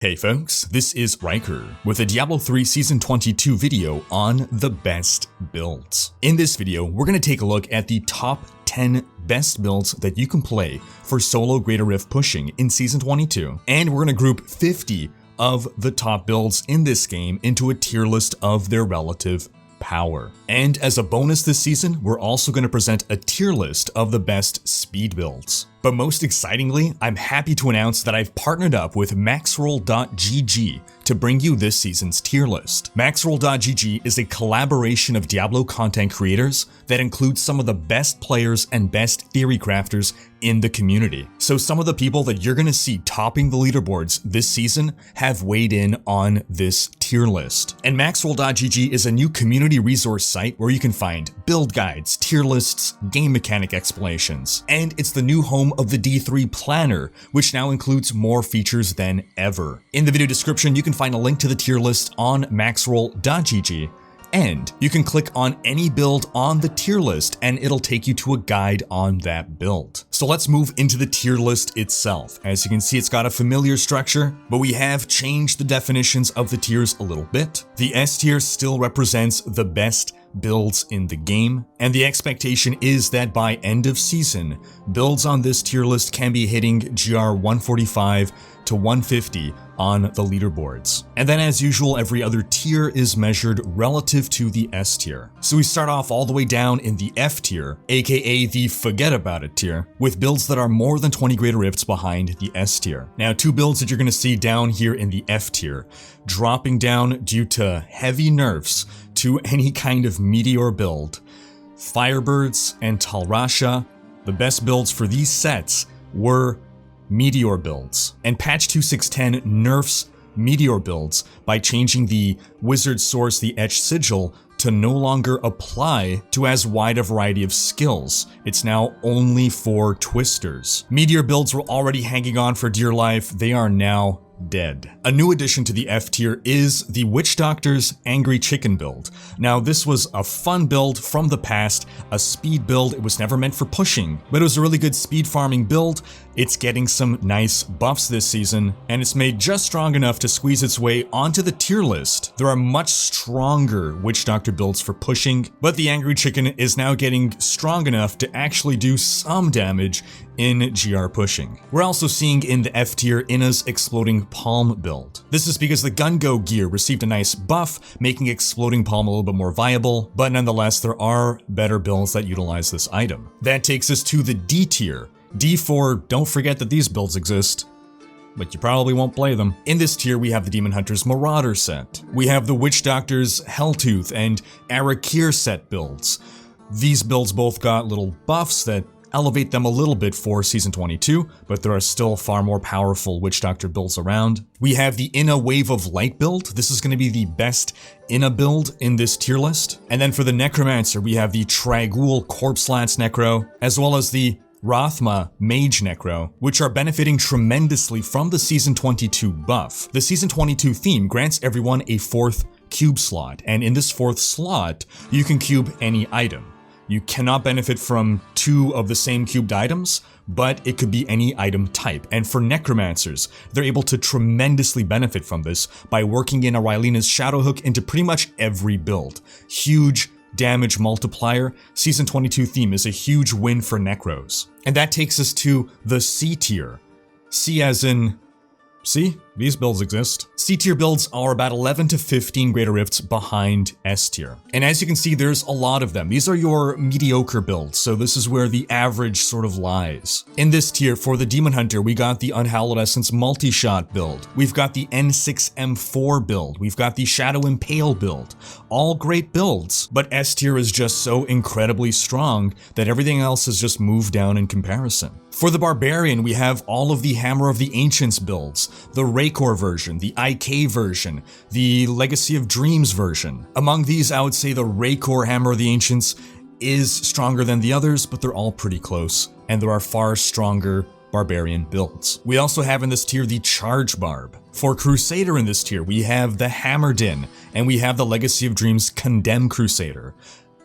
Hey folks, this is Riker with a Diablo 3 Season 22 video on the best builds. In this video, we're going to take a look at the top 10 best builds that you can play for solo Greater Rift pushing in Season 22, and we're going to group 50 of the top builds in this game into a tier list of their relative power. And as a bonus this season, we're also going to present a tier list of the best speed builds. But most excitingly, I'm happy to announce that I've partnered up with maxroll.gg to bring you this season's tier list. Maxroll.gg is a collaboration of Diablo content creators that includes some of the best players and best theory crafters in the community. So some of the people that you're going to see topping the leaderboards this season have weighed in on this tier list. And maxroll.gg is a new community resource site where you can find build guides, tier lists, game mechanic explanations, and it's the new home of the D3 Planner, which now includes more features than ever. In the video description, you can find a link to the tier list on maxroll.gg, and you can click on any build on the tier list and it'll take you to a guide on that build. So let's move into the tier list itself. As you can see, it's got a familiar structure, but we have changed the definitions of the tiers a little bit. The S tier still represents the best builds in the game, and the expectation is that by end of season, builds on this tier list can be hitting GR 145 to 150 on the leaderboards. And then as usual, every other tier is measured relative to the S tier. So we start off all the way down in the F tier, aka the forget about it tier, with builds that are more than 20 Greater Rifts behind the S tier. Now, two builds that you're going to see down here in the F tier, dropping down due to heavy nerfs to any kind of meteor build. Firebirds and Talrasha, the best builds for these sets were meteor builds. And patch 2610 nerfs meteor builds by changing the wizard source, the etched sigil, to no longer apply to as wide a variety of skills. It's now only for twisters. Meteor builds were already hanging on for dear life. They are now dead. A new addition to the F tier is the Witch Doctor's Angry Chicken build. Now, this was a fun build from the past, a speed build. It was never meant for pushing, but it was a really good speed farming build. It's getting some nice buffs this season, and it's made just strong enough to squeeze its way onto the tier list. There are much stronger Witch Doctor builds for pushing, but the Angry Chicken is now getting strong enough to actually do some damage in GR pushing. We're also seeing in the F tier Inna's Exploding Palm build. This is because the Gun Go gear received a nice buff, making Exploding Palm a little bit more viable, but nonetheless there are better builds that utilize this item. That takes us to the D tier. D4, don't forget that these builds exist, but you probably won't play them. In this tier, we have the Demon Hunter's Marauder set. We have the Witch Doctor's Helltooth and Arakir set builds. These builds both got little buffs that elevate them a little bit for Season 22, but there are still far more powerful Witch Doctor builds around. We have the Inna Wave of Light build. This is going to be the best Inna build in this tier list. And then for the Necromancer, we have the Tragul Corpse Lance Necro, as well as the Rathma Mage Necro, which are benefiting tremendously from the Season 22 buff. The Season 22 theme grants everyone a 4th cube slot, and in this 4th slot, you can cube any item. You cannot benefit from 2 of the same cubed items, but it could be any item type. And for Necromancers, they're able to tremendously benefit from this by working in a Rylina's Shadow Hook into pretty much every build. Huge damage multiplier. Season 22 theme is a huge win for Necros. And that takes us to the C tier. C as in, see? These builds exist. C tier builds are about 11 to 15 Greater Rifts behind S tier. And as you can see, there's a lot of them. These are your mediocre builds, so this is where the average sort of lies. In this tier, for the Demon Hunter, we got the Unhallowed Essence multi-shot build. We've got the N6M4 build. We've got the Shadow Impale build. All great builds, but S tier is just so incredibly strong that everything else has just moved down in comparison. For the Barbarian, we have all of the Hammer of the Ancients builds, the Raycor version, the IK version, the Legacy of Dreams version. Among these, I would say the Raycor Hammer of the Ancients is stronger than the others, but they're all pretty close, and there are far stronger Barbarian builds. We also have in this tier the Charge Barb. For Crusader in this tier, we have the Hammer Din, and we have the Legacy of Dreams Condemn Crusader.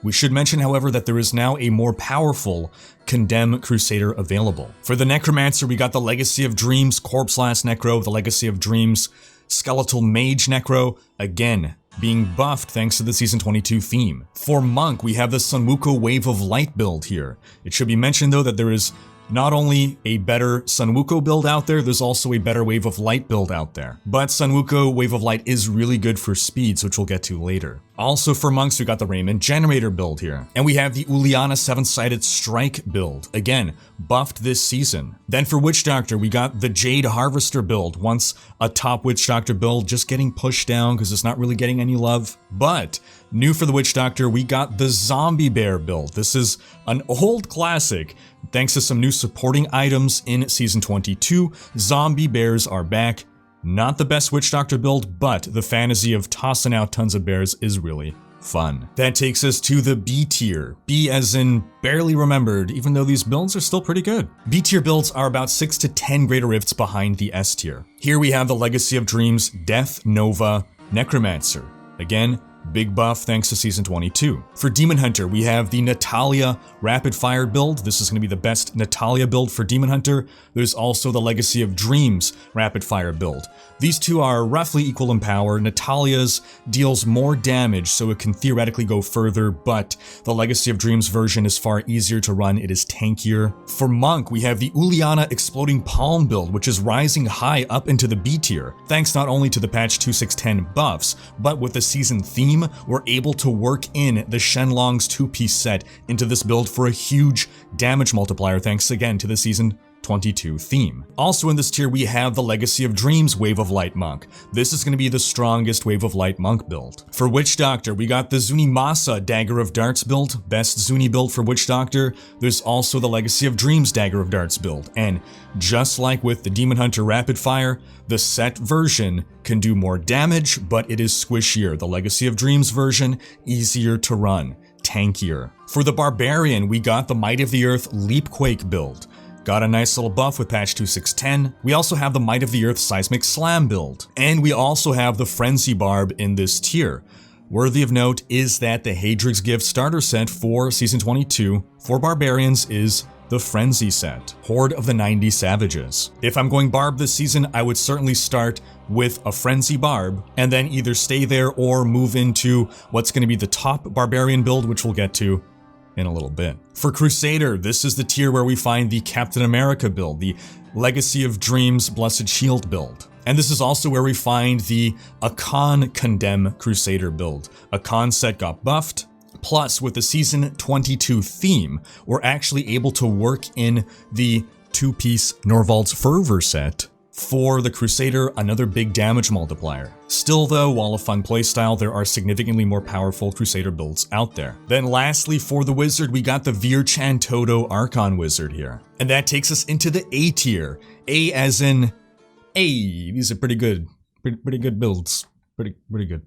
We should mention, however, that there is now a more powerful Condemn Crusader available. For the Necromancer, we got the Legacy of Dreams Corpse Last Necro, the Legacy of Dreams Skeletal Mage Necro, again, being buffed thanks to the Season 22 theme. For Monk, we have the SmokinWookie Wave of Light build here. It should be mentioned, though, that there is not only a better SmokinWookie build out there, there's also a better Wave of Light build out there. But SmokinWookie Wave of Light is really good for speeds, which we'll get to later. Also for monks, we got the Remiehneppo build here. And we have the Uliana 7-sided strike build, again, buffed this season. Then for Witch Doctor, we got the Jade Harvester build, once a top Witch Doctor build, just getting pushed down because it's not really getting any love. But new for the Witch Doctor, we got the Zombie Bear build. This is an old classic. Thanks to some new supporting items in Season 22, Zombie Bears are back. Not the best Witch Doctor build, but the fantasy of tossing out tons of bears is really fun. That takes us to the B tier. B as in barely remembered, even though these builds are still pretty good. B tier builds are about 6 to 10 greater rifts behind the S tier. Here we have the Legacy of Dreams, Death Nova, Necromancer. Again, big buff thanks to Season 22. For Demon Hunter, we have the Natalia Rapid Fire build. This is going to be the best Natalia build for Demon Hunter. There's also the Legacy of Dreams Rapid Fire build. These two are roughly equal in power. Natalia's deals more damage, so it can theoretically go further, but the Legacy of Dreams version is far easier to run. It is tankier. For Monk, we have the Uliana Exploding Palm build, which is rising high up into the B tier, thanks not only to the patch 2610 buffs, but with the season theme, we're able to work in the Shenlong's 2-piece set into this build for a huge damage multiplier thanks again to the Season 22 theme. Also in this tier, we have the Legacy of Dreams Wave of Light Monk. This is going to be the strongest Wave of Light Monk build. For Witch Doctor, we got the Zunimasa Dagger of Darts build, best Zuni build for Witch Doctor. There's also the Legacy of Dreams Dagger of Darts build, and just like with the Demon Hunter Rapid Fire, the set version can do more damage, but it is squishier. The Legacy of Dreams version, easier to run, tankier. For the Barbarian, we got the Might of the Earth Leapquake build. Got a nice little buff with patch 2610. We also have the Might of the Earth Seismic Slam build. And we also have the Frenzy Barb in this tier. Worthy of note is that the Hadrig's Gift starter set for Season 22 for Barbarians is the Frenzy set, Horde of the 90 Savages. If I'm going Barb this season, I would certainly start with a Frenzy Barb, and then either stay there or move into what's going to be the top Barbarian build, which we'll get to in a little bit. For Crusader, this is the tier where we find the Captain America build, the Legacy of Dreams Blessed Shield build. And this is also where we find the Akan Condemn Crusader build. Akan set got buffed, plus with the Season 22 theme, we're actually able to work in the 2-piece Norvald's Fervor set. For the Crusader, another big damage multiplier. Still though, while a fun playstyle, there are significantly more powerful Crusader builds out there. Then lastly, for the Wizard, we got the Virchan Toto Archon Wizard here. And that takes us into the A tier. A as in, A, these are pretty good. Pretty good builds. Pretty good.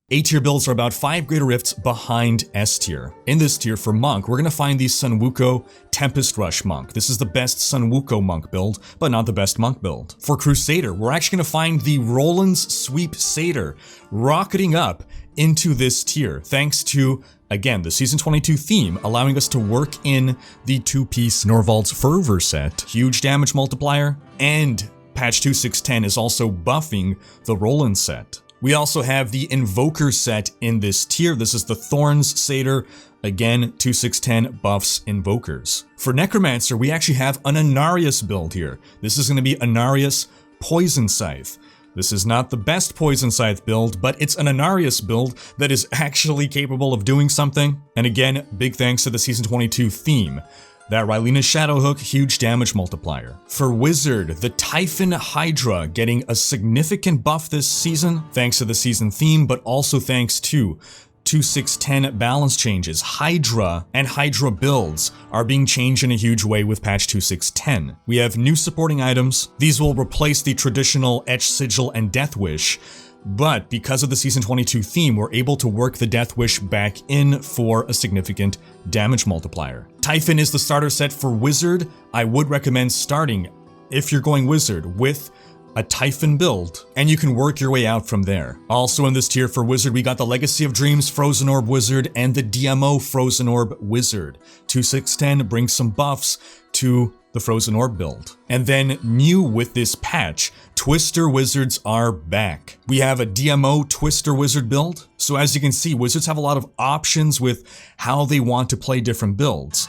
A tier builds are about 5 greater rifts behind S tier. In this tier for Monk, we're going to find the SmokinWookie Tempest Rush Monk. This is the best SmokinWookie Monk build, but not the best Monk build. For Crusader, we're actually going to find the Roland's Sweep Seder rocketing up into this tier, thanks to, again, the Season 22 theme, allowing us to work in the 2-piece Norvald's Fervor set. Huge damage multiplier, and patch 2610 is also buffing the Roland set. We also have the Invoker set in this tier. This is the Thorns Seder. Again, 2610 buffs Invokers. For Necromancer, we actually have an Anarius build here. This is going to be Anarius Poison Scythe. This is not the best Poison Scythe build, but it's an Anarius build that is actually capable of doing something. And again, big thanks to the Season 22 theme. That Rylina's Shadowhook, huge damage multiplier. For Wizard, the Typhon Hydra getting a significant buff this season, thanks to the season theme, but also thanks to 2610 balance changes. Hydra and Hydra builds are being changed in a huge way with patch 2610. We have new supporting items. These will replace the traditional Etch Sigil and Death Wish, but because of the Season 22 theme, we're able to work the Death Wish back in for a significant damage multiplier. Typhon is the starter set for Wizard. I would recommend starting, if you're going Wizard, with a Typhon build, and you can work your way out from there. Also in this tier for Wizard, we got the Legacy of Dreams Frozen Orb Wizard and the DMO Frozen Orb Wizard. 2/6/10 brings some buffs to the Frozen Orb build. And then new with this patch, Twister Wizards are back. We have a DMO Twister Wizard build. So as you can see, Wizards have a lot of options with how they want to play different builds.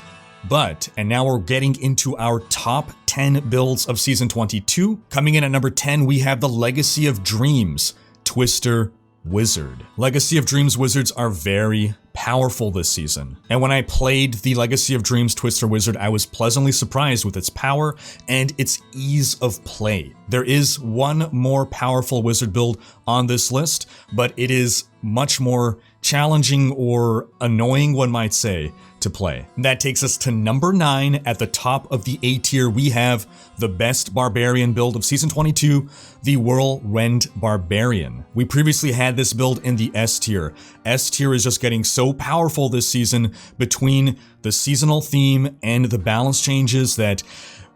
But, and now we're getting into our top 10 builds of Season 22. Coming in at number 10, we have the Legacy of Dreams Twister Wizard. Legacy of Dreams Wizards are very powerful this season. And when I played the Legacy of Dreams Twister Wizard, I was pleasantly surprised with its power and its ease of play. There is one more powerful wizard build on this list, but it is much more challenging or annoying, one might say, to play. And that takes us to number 9. At the top of the A tier, we have the best Barbarian build of Season 22, the Whirlrend Barbarian. We previously had this build in the S tier. S tier is just getting so powerful this season between the seasonal theme and the balance changes that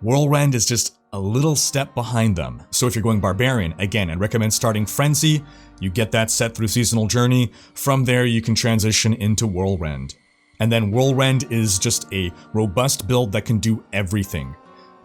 Whirlrend is just a little step behind them. So if you're going Barbarian, again, I'd recommend starting Frenzy. You get that set through Seasonal Journey. From there, you can transition into Whirlrend. And then Whirlrend is just a robust build that can do everything.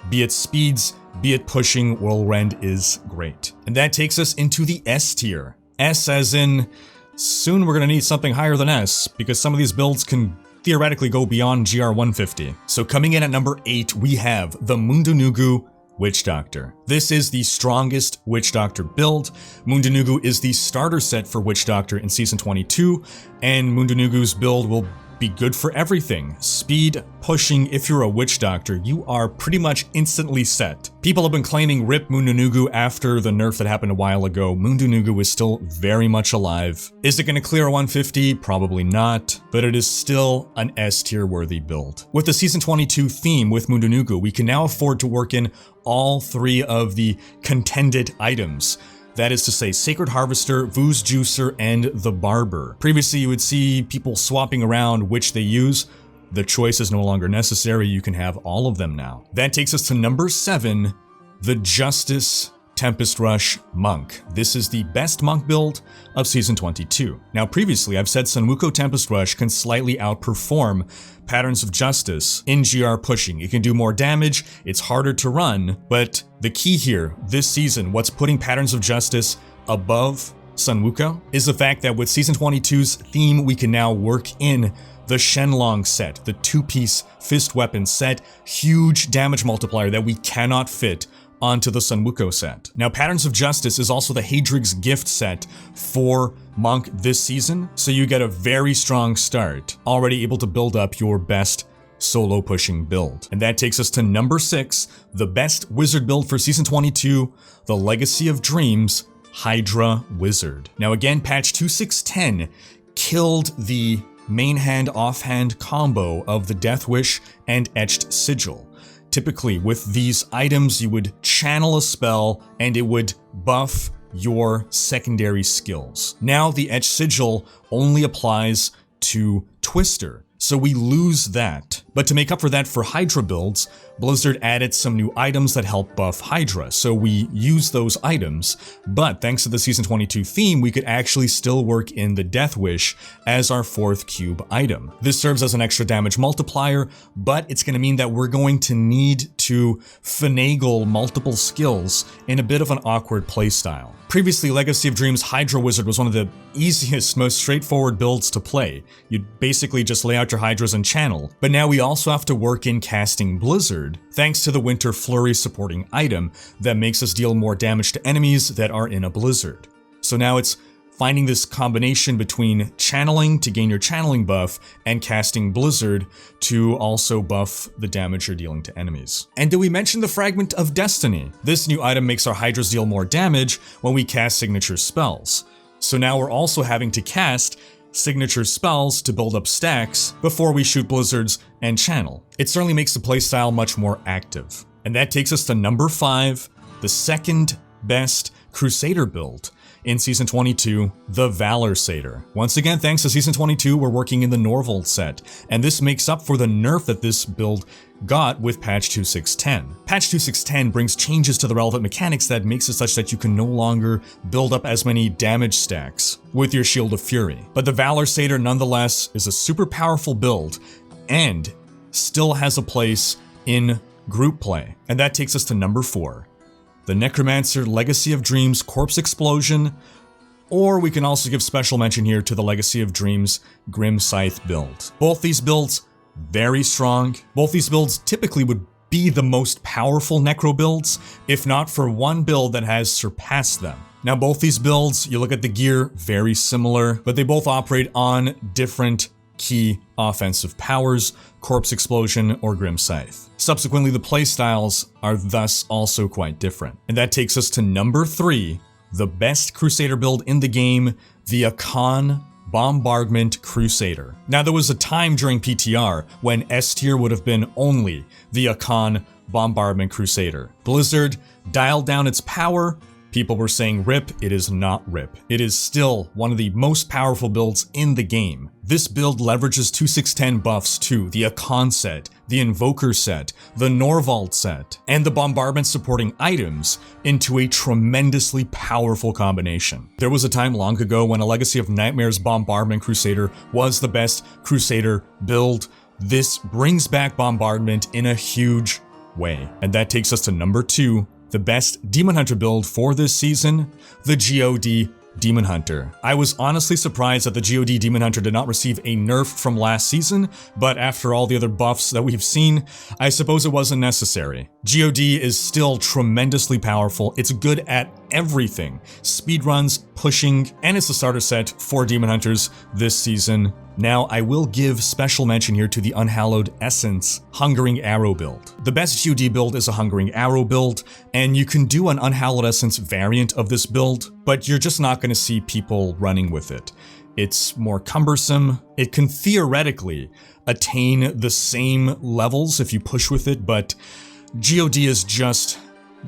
Be it speeds, be it pushing, Whirlrend is great. And that takes us into the S tier. S as in, soon we're gonna need something higher than S, because some of these builds can theoretically go beyond GR 150. So coming in at number 8, we have the Mundunugu Witch Doctor. This is the strongest Witch Doctor build. Mundunugu is the starter set for Witch Doctor in Season 22, and Mundunugu's build will be good for everything. Speed, pushing, if you're a Witch Doctor, you are pretty much instantly set. People have been claiming RIP Mundunugu after the nerf that happened a while ago. Mundunugu is still very much alive. Is it going to clear 150? Probably not, but it is still an S tier worthy build. With the Season 22 theme with Mundunugu, we can now afford to work in all 3 of the contended items. That is to say, Sacred Harvester, Vu's Juicer, and the Barber. Previously, you would see people swapping around which they use. The choice is no longer necessary, you can have all of them now. That takes us to number 7, the Justice Tempest Rush Monk. This is the best monk build of Season 22. Now previously, I've said Sunwuko Tempest Rush can slightly outperform Patterns of Justice in GR pushing. It can do more damage, it's harder to run, but the key here, this season, what's putting Patterns of Justice above Sunwuko is the fact that with Season 22's theme, we can now work in the Shenlong set, the 2-piece fist weapon set, huge damage multiplier that we cannot fit onto the Sunwuko set. Now, Patterns of Justice is also the Hadrig's gift set for Monk this season, so you get a very strong start, already able to build up your best solo pushing build. And that takes us to number 6, the best wizard build for Season 22, the Legacy of Dreams Hydra Wizard. Now again, patch 2.6.10 killed the main hand offhand combo of the Death Wish and Etched Sigil. Typically, with these items, you would channel a spell and it would buff your secondary skills. Now, the Etched Sigil only applies to Twister, so we lose that. But to make up for that for Hydra builds, Blizzard added some new items that help buff Hydra, so we use those items, but thanks to the Season 22 theme, we could actually still work in the Death Wish as our 4th cube item. This serves as an extra damage multiplier, but it's going to mean that we're going to need to finagle multiple skills in a bit of an awkward playstyle. Previously, Legacy of Dreams Hydra Wizard was one of the easiest, most straightforward builds to play. You'd basically just lay out your Hydras and channel, but now we also have to work in casting Blizzard, thanks to the Winter Flurry supporting item that makes us deal more damage to enemies that are in a Blizzard. So now it's finding this combination between channeling to gain your channeling buff and casting Blizzard to also buff the damage you're dealing to enemies. And did we mention the Fragment of Destiny? This new item makes our Hydras deal more damage when we cast signature spells. So now we're also having to cast signature spells to build up stacks before we shoot blizzards and channel. It certainly makes the playstyle much more active. And that takes us to number 5, the second best Crusader build in Season 22, the Valor Seder. Once again, thanks to Season 22, we're working in the Norvald set, and this makes up for the nerf that this build got with patch 2610. Patch 2610 brings changes to the relevant mechanics that makes it such that you can no longer build up as many damage stacks with your Shield of Fury. But the Valor Seder nonetheless is a super powerful build and still has a place in group play. And that takes us to number 4. The Necromancer Legacy of Dreams Corpse Explosion, or we can also give special mention here to the Legacy of Dreams Grim Scythe build. Both these builds, very strong. Both these builds typically would be the most powerful Necro builds, if not for one build that has surpassed them. Now both these builds, you look at the gear, very similar, but they both operate on different key offensive powers, Corpse Explosion or Grim Scythe. Subsequently, the playstyles are thus also quite different. And that takes us to number 3, the best Crusader build in the game, the Akan Bombardment Crusader. Now there was a time during PTR when S tier would have been only the Akan Bombardment Crusader. Blizzard dialed down its power. People were saying RIP, it is not RIP. It is still one of the most powerful builds in the game. This build leverages 2610 buffs to the Akan set, the Invoker set, the Norvald set, and the bombardment supporting items into a tremendously powerful combination. There was a time long ago when a Legacy of Nightmares Bombardment Crusader was the best Crusader build. This brings back bombardment in a huge way. And that takes us to number 2. The best Demon Hunter build for this season, the GOD Demon Hunter. I was honestly surprised that the GOD Demon Hunter did not receive a nerf from last season, but after all the other buffs that we've seen, I suppose it wasn't necessary. GOD is still tremendously powerful. It's good at everything. Speedruns, pushing, and it's the starter set for Demon Hunters this season. Now, I will give special mention here to the Unhallowed Essence Hungering Arrow build. The best GOD build is a Hungering Arrow build, and you can do an Unhallowed Essence variant of this build, but you're just not going to see people running with it. It's more cumbersome. It can theoretically attain the same levels if you push with it, but GOD is just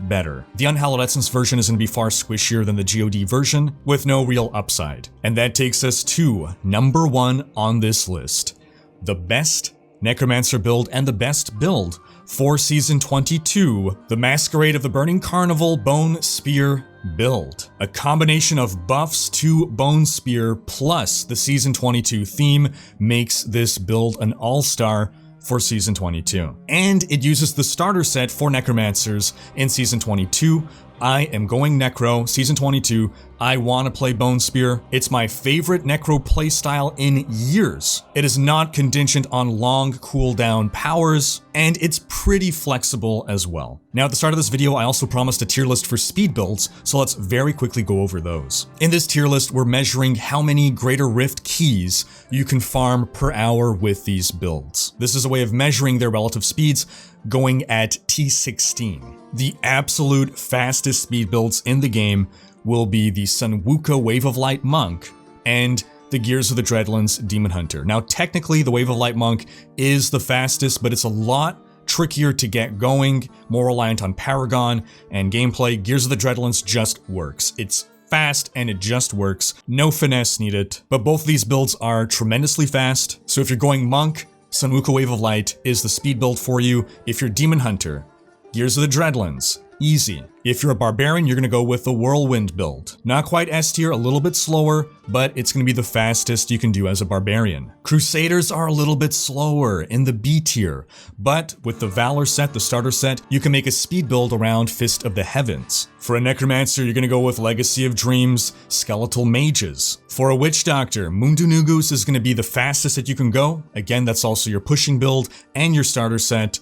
better. The Unhallowed Essence version is going to be far squishier than the GOD version, with no real upside. And that takes us to number 1 on this list. The best Necromancer build and the best build for Season 22, the Masquerade of the Burning Carnival Bone Spear build. A combination of buffs to Bone Spear plus the Season 22 theme makes this build an all-star for Season 22. And it uses the starter set for Necromancers in Season 22. I am going Necro, Season 22. I want to play Bone Spear. It's my favorite Necro playstyle in years. It is not contingent on long cooldown powers, and it's pretty flexible as well. Now at the start of this video, I also promised a tier list for speed builds, so let's very quickly go over those. In this tier list, we're measuring how many Greater Rift keys you can farm per hour with these builds. This is a way of measuring their relative speeds, going at T16. The absolute fastest speed builds in the game will be the Sunwuka Wave of Light Monk and the Gears of the Dreadlands Demon Hunter. Now technically the Wave of Light Monk is the fastest, but it's a lot trickier to get going, more reliant on Paragon and gameplay. Gears of the Dreadlands just works. It's fast and it just works. No finesse needed. But both of these builds are tremendously fast, so if you're going Monk, Sunwuka Wave of Light is the speed build for you. If you're Demon Hunter, Gears of the Dreadlands, easy. If you're a Barbarian, you're going to go with the Whirlwind build. Not quite S tier, a little bit slower, but it's going to be the fastest you can do as a Barbarian. Crusaders are a little bit slower in the B tier, but with the Valor set, the starter set, you can make a speed build around Fist of the Heavens. For a Necromancer, you're going to go with Legacy of Dreams, Skeletal Mages. For a Witch Doctor, Mundunugus is going to be the fastest that you can go. Again, that's also your pushing build and your starter set.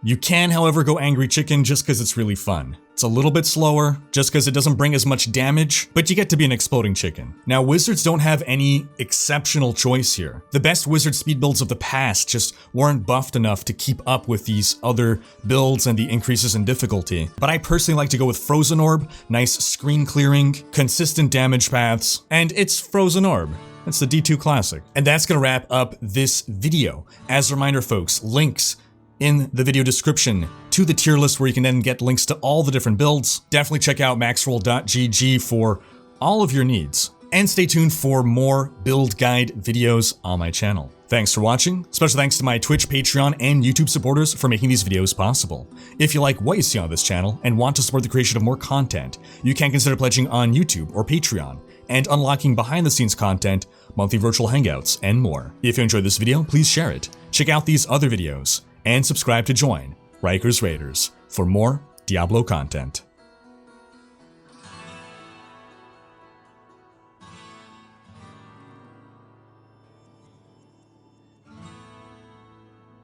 You can, however, go Angry Chicken just because it's really fun. It's a little bit slower, just because it doesn't bring as much damage, but you get to be an exploding chicken. Now, wizards don't have any exceptional choice here. The best wizard speed builds of the past just weren't buffed enough to keep up with these other builds and the increases in difficulty. But I personally like to go with Frozen Orb, nice screen clearing, consistent damage paths, and it's Frozen Orb. It's the D2 classic. And that's gonna wrap up this video. As a reminder, folks, links in the video description to to the tier list where you can then get links to all the different builds. Definitely check out maxroll.gg for all of your needs. And stay tuned for more build guide videos on my channel. Thanks for watching. Special thanks to my Twitch, Patreon, and YouTube supporters for making these videos possible. If you like what you see on this channel and want to support the creation of more content, you can consider pledging on YouTube or Patreon and unlocking behind-the-scenes content, monthly virtual hangouts, and more. If you enjoyed this video, please share it. Check out these other videos and subscribe to join Riker's Raiders for more Diablo content.